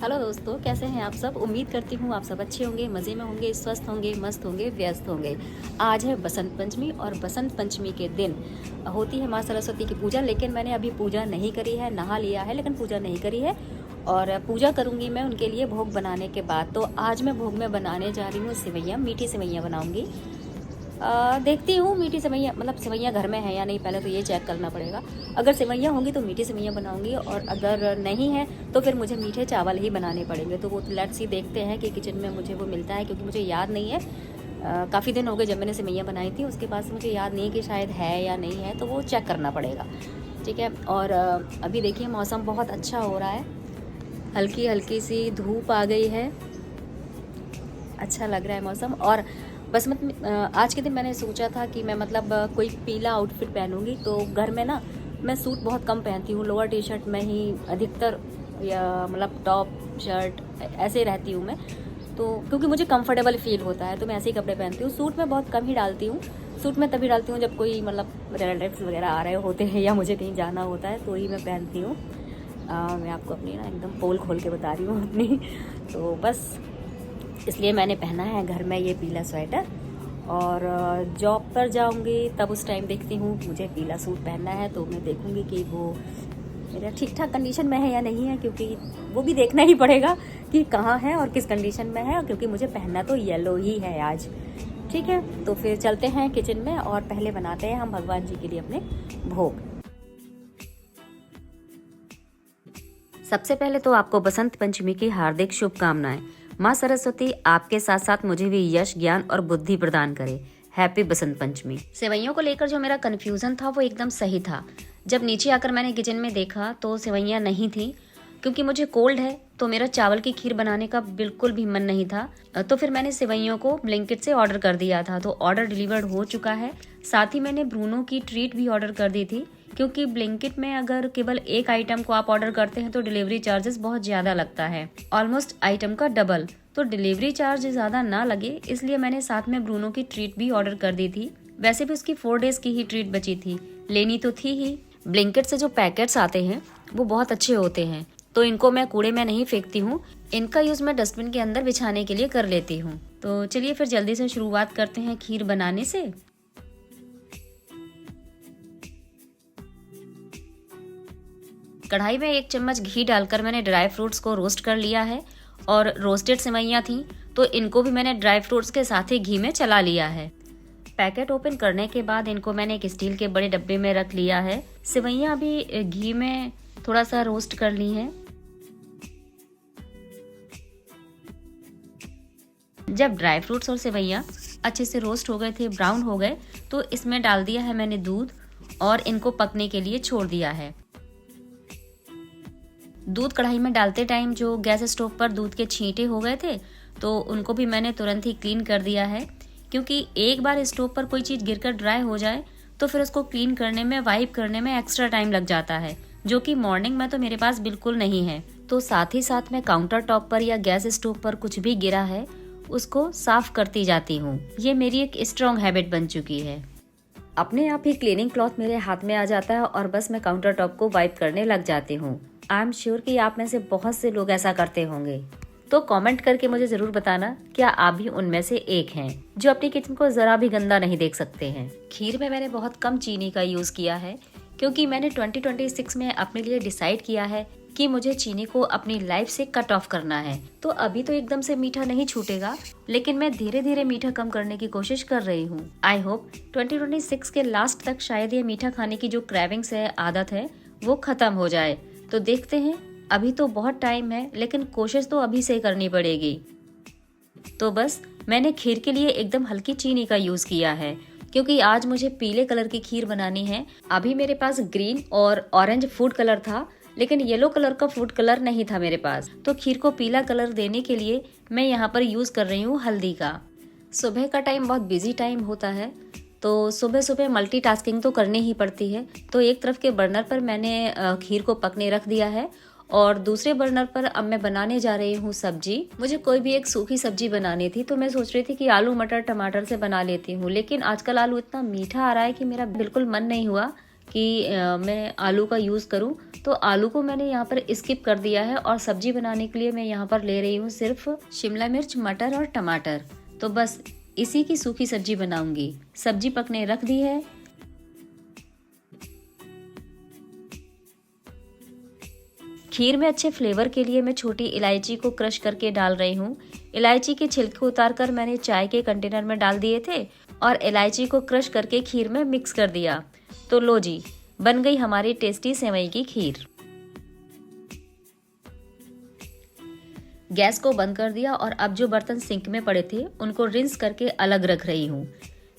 Hello दोस्तों, कैसे हैं आप सब। उम्मीद करती हूँ आप सब अच्छे होंगे, मज़े में होंगे, स्वस्थ होंगे, मस्त होंगे, व्यस्त होंगे। आज है बसंत पंचमी और बसंत पंचमी के दिन होती है माँ सरस्वती की पूजा। लेकिन मैंने अभी पूजा नहीं करी है, नहा लिया है लेकिन पूजा नहीं करी है। और पूजा करूँगी मैं उनके लिए भोग बनाने के बाद। तो आज मैं भोग में बनाने जा रही हूँ सेवैयाँ, मीठी सेवैयाँ बनाऊँगी। देखती हूँ मीठी सेवैयाँ मतलब सेवैयाँ घर में है या नहीं, पहले तो ये चेक करना पड़ेगा। अगर सेवैयाँ होंगी तो मीठी सेवैयाँ बनाऊंगी, और अगर नहीं है तो फिर मुझे मीठे चावल ही बनाने पड़ेंगे। तो वो लेट्स सी देखते हैं कि किचन में मुझे वो मिलता है, क्योंकि मुझे याद नहीं है। काफ़ी दिन हो गए जब मैंने सेवैयाँ बनाई थी, उसके बाद से मुझे याद नहीं है कि शायद है या नहीं है, तो वो चेक करना पड़ेगा। ठीक है। और अभी देखिए मौसम बहुत अच्छा हो रहा है, हल्की हल्की सी धूप आ गई है, अच्छा लग रहा है मौसम। और बस आज के दिन मैंने सोचा था कि मैं कोई पीला आउटफिट पहनूंगी। तो घर में ना मैं सूट बहुत कम पहनती हूँ, लोअर टी शर्ट में ही अधिकतर, या टॉप शर्ट ऐसे रहती हूँ मैं। तो क्योंकि मुझे कंफर्टेबल फील होता है तो मैं ऐसे ही कपड़े पहनती हूँ। सूट मैं बहुत कम ही डालती हूँ। सूट मैं तभी डालती हूँ जब कोई रिलेटिव्स वगैरह आ रहे होते हैं या मुझे कहीं जाना होता है, तो ही मैं पहनती हूँ। मैं आपको अपनी ना एकदम पोल खोल के बता रही हूँ अपनी। तो बस इसलिए मैंने पहना है घर में ये पीला स्वेटर। और जॉब पर जाऊंगी तब उस टाइम देखती हूँ मुझे पीला सूट पहनना है, तो मैं देखूंगी कि वो मेरा ठीक ठाक कंडीशन में है या नहीं है, क्योंकि वो भी देखना ही पड़ेगा कि कहाँ है और किस कंडीशन में है, क्योंकि मुझे पहनना तो येलो ही है आज। ठीक है, तो फिर चलते हैं किचन में और पहले बनाते हैं हम भगवान जी के लिए अपने भोग। सबसे पहले तो आपको बसंत पंचमी की हार्दिक शुभकामनाएं। माँ सरस्वती आपके साथ साथ मुझे भी यश, ज्ञान और बुद्धि प्रदान करे। हैप्पी बसंत पंचमी। सेवैयों को लेकर जो मेरा कंफ्यूजन था वो एकदम सही था। जब नीचे आकर मैंने किचन में देखा तो सेवैयाँ नहीं थी, क्योंकि मुझे कोल्ड है तो मेरा चावल की खीर बनाने का बिल्कुल भी मन नहीं था। तो फिर मैंने सेवैयों को ब्लिंकिट से ऑर्डर कर दिया था, तो ऑर्डर डिलीवर्ड हो चुका है। साथ ही मैंने ब्रूनो की ट्रीट भी ऑर्डर कर दी थी, क्योंकि ब्लिंकिट में अगर केवल एक आइटम को आप ऑर्डर करते हैं तो डिलीवरी चार्जेस बहुत ज्यादा लगता है, ऑलमोस्ट आइटम का डबल। तो डिलीवरी चार्ज ज्यादा ना लगे इसलिए मैंने साथ में ब्रूनो की ट्रीट भी ऑर्डर कर दी थी। वैसे भी उसकी 4 डेज की ही ट्रीट बची थी, लेनी तो थी ही। ब्लिंकिट से जो पैकेट्स आते हैं वो बहुत अच्छे होते हैं, तो इनको मैं कूड़े में नहीं फेंकती हूँ, इनका यूज मैं डस्टबिन के अंदर बिछाने के लिए कर लेती हूँ। तो चलिए फिर जल्दी से शुरुआत करते हैं खीर बनाने से। कढ़ाई में 1 चम्मच घी डालकर मैंने ड्राई फ्रूट्स को रोस्ट कर लिया है, और रोस्टेड सेवैयाँ थी तो इनको भी मैंने ड्राई फ्रूट्स के साथ ही घी में चला लिया है। पैकेट ओपन करने के बाद इनको मैंने एक स्टील के बड़े डब्बे में रख लिया है। सेवैयाँ भी घी में थोड़ा सा रोस्ट कर ली हैं। जब ड्राई फ्रूट्स और सेवैयाँ अच्छे से रोस्ट हो गए थे, ब्राउन हो गए, तो इसमें डाल दिया है मैंने दूध और इनको पकने के लिए छोड़ दिया है। दूध कढ़ाई में डालते टाइम जो गैस स्टोव पर दूध के छींटे हो गए थे तो उनको भी मैंने तुरंत ही क्लीन कर दिया है, क्योंकि एक बार स्टोव पर कोई चीज गिरकर ड्राई हो जाए तो फिर उसको क्लीन करने में, वाइप करने में एक्स्ट्रा टाइम लग जाता है, जो कि मॉर्निंग में तो मेरे पास बिल्कुल नहीं है। तो साथ ही साथ मैं काउंटर टॉप पर या गैस स्टोव पर कुछ भी गिरा है उसको साफ करती जाती हूँ। ये मेरी एक स्ट्रॉन्ग हैबिट बन चुकी है। अपने आप ही क्लीनिंग क्लॉथ मेरे हाथ में आ जाता है और बस मैं काउंटर टॉप को वाइप करने लग जाती हूँ। आई एम श्योर कि आप में से बहुत से लोग ऐसा करते होंगे, तो कमेंट करके मुझे जरूर बताना क्या आप भी उनमें से एक हैं जो अपनी किचन को जरा भी गंदा नहीं देख सकते हैं। खीर में मैंने बहुत कम चीनी का यूज किया है, क्योंकि मैंने 2026 में अपने लिए डिसाइड किया है कि मुझे चीनी को अपनी लाइफ से कट ऑफ करना है। तो अभी तो एकदम से मीठा नहीं छूटेगा, लेकिन मैं धीरे धीरे मीठा कम करने की कोशिश कर रही हूँ। आई होप 2026 के लास्ट तक शायद ये मीठा खाने की जो क्रेविंग्स है, आदत है, वो खत्म हो जाए। तो देखते हैं, अभी तो बहुत टाइम है, लेकिन कोशिश तो अभी से करनी पड़ेगी। तो बस मैंने खीर के लिए एकदम हल्की चीनी का यूज किया है, क्योंकि आज मुझे पीले कलर की खीर बनानी है। अभी मेरे पास ग्रीन और ऑरेंज फूड कलर था, लेकिन येलो कलर का फूड कलर नहीं था मेरे पास, तो खीर को पीला कलर देने के लिए मैं यहाँ पर यूज कर रही हूँ हल्दी का। सुबह का टाइम बहुत बिजी टाइम होता है, तो सुबह सुबह मल्टीटास्किंग तो करनी ही पड़ती है। तो एक तरफ के बर्नर पर मैंने खीर को पकने रख दिया है, और दूसरे बर्नर पर अब मैं बनाने जा रही हूँ सब्जी। मुझे कोई भी एक सूखी सब्जी बनानी थी, तो मैं सोच रही थी कि आलू मटर टमाटर से बना लेती हूँ, लेकिन आजकल आलू इतना मीठा आ रहा है कि मेरा बिल्कुल मन नहीं हुआ कि मैं आलू का यूज़ करूं, तो आलू को मैंने यहाँ पर स्किप कर दिया है और सब्जी बनाने के लिए मैं यहाँ पर ले रही हूँ सिर्फ शिमला मिर्च, मटर और टमाटर। तो बस इसी की सूखी सब्जी बनाऊंगी। सब्जी पकने रख दी है। खीर में अच्छे फ्लेवर के लिए मैं छोटी इलायची को क्रश करके डाल रही हूँ। इलायची के छिलके उतारकर मैंने चाय के कंटेनर में डाल दिए थे और इलायची को क्रश करके खीर में मिक्स कर दिया। तो लो जी, बन गई हमारी टेस्टी सेवई की खीर। गैस को बंद कर दिया और अब जो बर्तन सिंक में पड़े थे उनको रिंस करके अलग रख रही हूँ।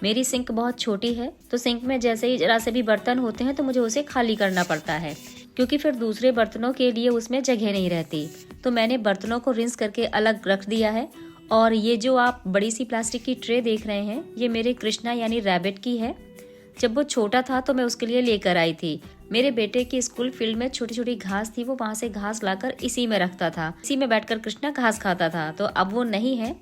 मेरी सिंक बहुत छोटी है, तो सिंक में जैसे ही जरा से भी बर्तन होते हैं तो मुझे उसे खाली करना पड़ता है, क्योंकि फिर दूसरे बर्तनों के लिए उसमें जगह नहीं रहती। तो मैंने बर्तनों को रिंस करके अलग रख दिया है। और ये जो आप बड़ी सी प्लास्टिक की ट्रे देख रहे हैं, ये मेरे कृष्णा यानी रैबिट की है। जब वो छोटा था तो मैं उसके लिए लेकर आई थी। मेरे बेटे की स्कूल फील्ड में छोटी छोटी घास थी, वो वहाँ से घास लाकर इसी में रखता था। इसी में बैठकर कृष्णा घास खाता था। तो अब वो नहीं है,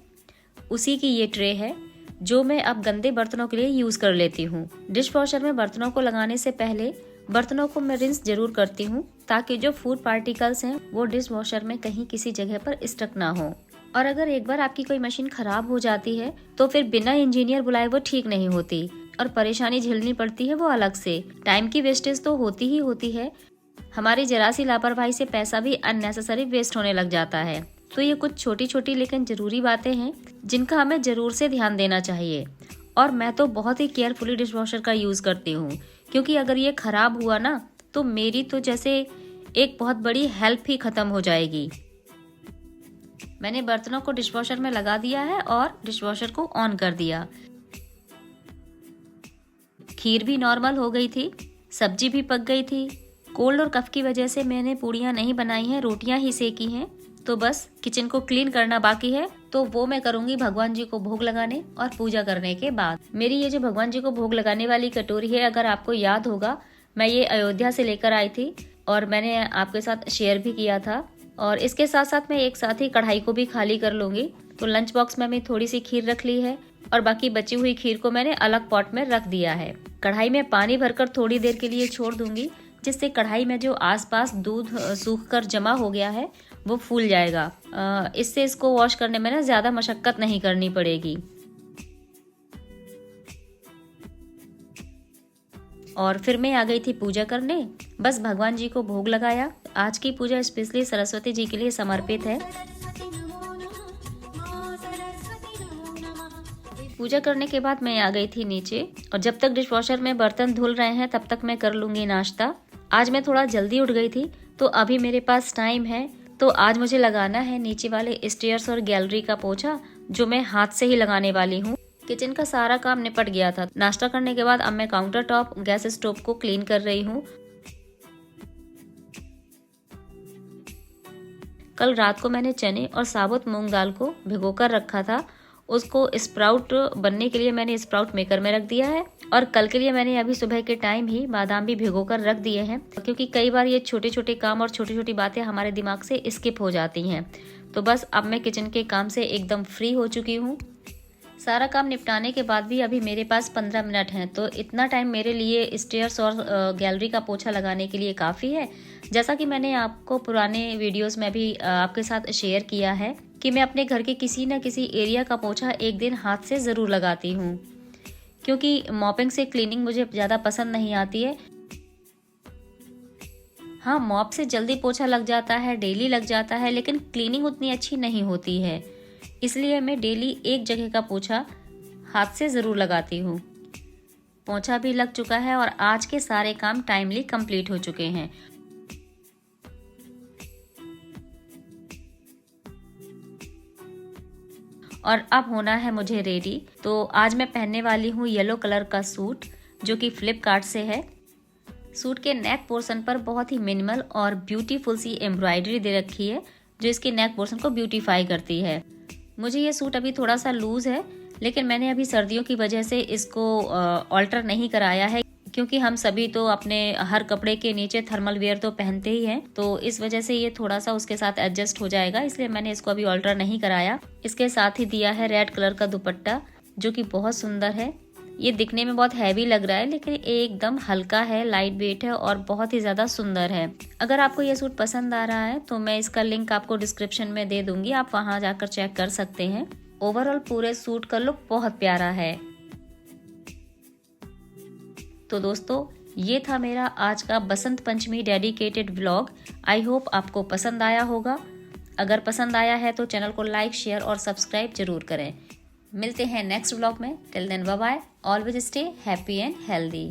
उसी की ये ट्रे है जो मैं अब गंदे बर्तनों के लिए यूज़ कर लेती हूँ। डिश वॉशर में बर्तनों को लगाने से पहले बर्तनों को मैं रिंस जरूर करती हूँ, ताकि जो फूड पार्टिकल्स हैं वो डिश वॉशर में कहीं किसी जगह पर स्टक ना हो। और अगर एक बार आपकी कोई मशीन खराब हो जाती है तो फिर बिना इंजीनियर बुलाए वो ठीक नहीं होती और परेशानी झेलनी पड़ती है वो अलग से। टाइम की वेस्टेज तो होती ही होती है, हमारी जरा सी लापरवाही से पैसा भी अननेसेसरी वेस्ट होने लग जाता है। तो ये कुछ छोटी छोटी लेकिन जरूरी बातें हैं जिनका हमें जरूर से ध्यान देना चाहिए। और मैं तो बहुत ही केयरफुली डिश वॉशर का यूज़ करती हूँ, क्योंकि अगर ये खराब हुआ ना तो मेरी तो जैसे एक बहुत बड़ी हेल्प ही खत्म हो जाएगी। मैंने बर्तनों को डिश वॉशर में लगा दिया है और डिश वॉशर को ऑन कर दिया। खीर भी नॉर्मल हो गई थी, सब्जी भी पक गई थी। कोल्ड और कफ की वजह से मैंने पूड़ियाँ नहीं बनाई हैं, रोटियां ही सेकी हैं। तो बस किचन को क्लीन करना बाकी है, तो वो मैं करूंगी भगवान जी को भोग लगाने और पूजा करने के बाद। मेरी ये जो भगवान जी को भोग लगाने वाली कटोरी है, अगर आपको याद होगा, मैं ये अयोध्या से लेकर आई थी और मैंने आपके साथ शेयर भी किया था। और इसके साथ साथ मैं एक साथ ही कढ़ाई को भी खाली कर लूंगी। तो लंच बॉक्स में मैं थोड़ी सी खीर रख ली है और बाकी बची हुई खीर को मैंने अलग पॉट में रख दिया है। कढ़ाई में पानी भरकर थोड़ी देर के लिए छोड़ दूंगी, जिससे कढ़ाई में जो आसपास दूध सूख कर जमा हो गया है वो फूल जाएगा। इससे इसको वॉश करने में ना ज्यादा मशक्कत नहीं करनी पड़ेगी। और फिर मैं आ गई थी पूजा करने। बस भगवान जी को भोग लगाया। आज की पूजा स्पेशली सरस्वती जी के लिए समर्पित है। पूजा करने के बाद मैं आ गई थी नीचे, और जब तक डिश वॉशर में बर्तन धुल रहे हैं तब तक मैं कर लूंगी नाश्ता। आज मैं थोड़ा जल्दी उठ गई थी तो अभी मेरे पास टाइम है। तो आज मुझे लगाना है नीचे वाले स्टेयर्स और गैलरी का पोछा, जो मैं हाथ से ही लगाने वाली हूँ। किचन का सारा काम निपट गया था। नाश्ता करने के बाद अब मैं काउंटर टॉप, गैस स्टोव को क्लीन कर रही हूँ। कल रात को मैंने चने और साबुत मूंग दाल को भिगोकर रखा था। उसको स्प्राउट बनने के लिए मैंने स्प्राउट मेकर में रख दिया है, और कल के लिए मैंने अभी सुबह के टाइम ही बादाम भी भिगोकर रख दिए हैं, क्योंकि कई बार ये छोटे छोटे काम और छोटी छोटी बातें हमारे दिमाग से स्किप हो जाती हैं। तो बस अब मैं किचन के काम से एकदम फ्री हो चुकी हूँ। सारा काम निपटाने के बाद भी अभी मेरे पास 15 मिनट हैं, तो इतना टाइम मेरे लिए स्टेयर्स और गैलरी का पोछा लगाने के लिए काफ़ी है। जैसा कि मैंने आपको पुराने वीडियोस में भी आपके साथ शेयर किया है कि मैं अपने घर के किसी न किसी एरिया का पोछा एक दिन हाथ से ज़रूर लगाती हूँ, क्योंकि मॉपिंग से क्लीनिंग मुझे ज़्यादा पसंद नहीं आती है। हाँ, मॉप से जल्दी पोछा लग जाता है, डेली लग जाता है, लेकिन क्लीनिंग उतनी अच्छी नहीं होती है। इसलिए मैं डेली एक जगह का पोछा हाथ से ज़रूर लगाती हूँ। पोछा भी लग चुका है और आज के सारे काम टाइमली कंप्लीट हो चुके हैं। और अब होना है मुझे रेडी। तो आज मैं पहनने वाली हूँ येलो कलर का सूट, जो कि फ्लिपकार्ट से है। सूट के नेक पोर्शन पर बहुत ही मिनिमल और ब्यूटीफुल सी एम्ब्रॉयडरी दे रखी है, जो इसके नेक पोर्शन को ब्यूटीफाई करती है। मुझे ये सूट अभी थोड़ा सा लूज है, लेकिन मैंने अभी सर्दियों की वजह से इसको ऑल्टर नहीं कराया है, क्योंकि हम सभी तो अपने हर कपड़े के नीचे थर्मल वेयर तो पहनते ही हैं, तो इस वजह से ये थोड़ा सा उसके साथ एडजस्ट हो जाएगा, इसलिए मैंने इसको अभी ऑल्टर नहीं कराया। इसके साथ ही दिया है रेड कलर का दुपट्टा, जो कि बहुत सुंदर है। ये दिखने में बहुत हैवी लग रहा है लेकिन एकदम हल्का है, लाइट वेट है और बहुत ही ज़्यादा सुंदर है। अगर आपको ये सूट पसंद आ रहा है तो मैं इसका लिंक आपको डिस्क्रिप्शन में दे दूंगी, आप वहां जाकर चेक कर सकते हैं। ओवरऑल पूरे सूट का लुक बहुत प्यारा है। तो दोस्तों ये था मेरा आज का Basant Panchami dedicated vlog. I hope आपको पसंद आया होगा। अगर पसंद आया है तो चैनल को लाइक, शेयर और सब्सक्राइब जरूर करें। मिलते हैं नेक्स्ट व्लॉग में। Till then bye bye, always stay happy and healthy.